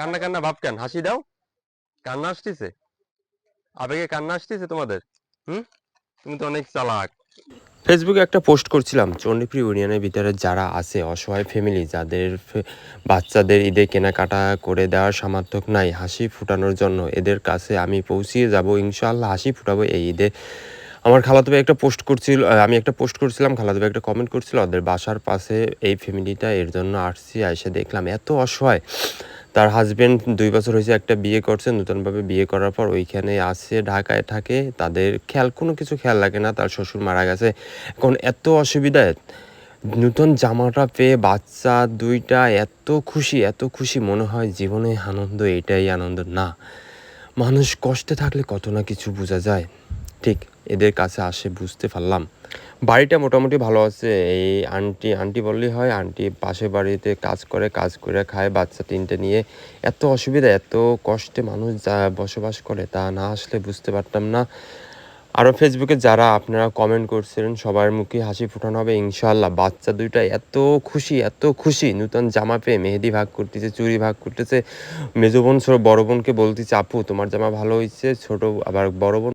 কান্না কান্না ভাব কেন? হাসি দাও। কান্না আসতেছে? আবেগে কান্না আসতেছে তোমাদের? হুম? তুমি তো অনেক চালাক। ফেসবুকে একটা পোস্ট করছিলাম, চণ্ডীপুর ইউনিয়নের ভিতরে যারা আছে অসহায় ফ্যামিলি, যাদের বাচ্চাদের ঈদে কেনাকাটা করে দেওয়ার সামর্থ্য নাই হাসি ফুটানোর জন্য, এদের কাছে আমি পৌঁছিয়ে যাব ইনশাআল্লাহ, হাসি ফুটাবো এই ঈদে। আমার খালাতো ভাই একটা পোস্ট করছিল, আমি একটা পোস্ট করছিলাম, খালাতো ভাই একটা কমেন্ট করছিল, ওদের বাসার পাশে এই ফ্যামিলিটা, এর জন্য আসছি, এসে দেখলাম এত অসহায়। তার হাজবেন্ড 2 বছর হয়েছে একটা বিয়ে করছে, নতুনভাবে বিয়ে করার পর ওইখানে আছে, ঢাকায় থাকে, তাদের কোনো কিছু খেয়াল লাগে না, তার শ্বশুর মারা গেছে। এখন এত অসুবিধায় নতুন জামাটা পেয়ে বাচ্চা 2টা এত খুশি, মনে হয় জীবনে আনন্দ এটাই আনন্দ না। মানুষ কষ্টে থাকলে কত না কিছু বোঝা যায়, ঠিক এদের কাছে আসে বুঝতে পারলাম। বাড়িটা মোটামুটি ভালো আছে, এই আন্টি বললেই হয়, আন্টি পাশে বাড়িতে কাজ করে খায় বাচ্চা 3টে নিয়ে। এত অসুবিধা, এত কষ্টে মানুষ যা বসবাস করে, তা না আসলে বুঝতে পারতাম না। আরও ফেসবুকে যারা আপনারা কমেন্ট করছিলেন, সবার মুখে হাসি ফোটানো হবে ইনশাআল্লাহ। বাচ্চা 2টা এত খুশি, নতুন জামা পেয়ে মেহেদি ভাগ করতেছে, চুড়ি ভাগ করতেছে। মেজো বোন বড় বোনকে বলতেছে, আপু তোমার জামা ভালো হয়েছে। ছোট আবার বড় বোন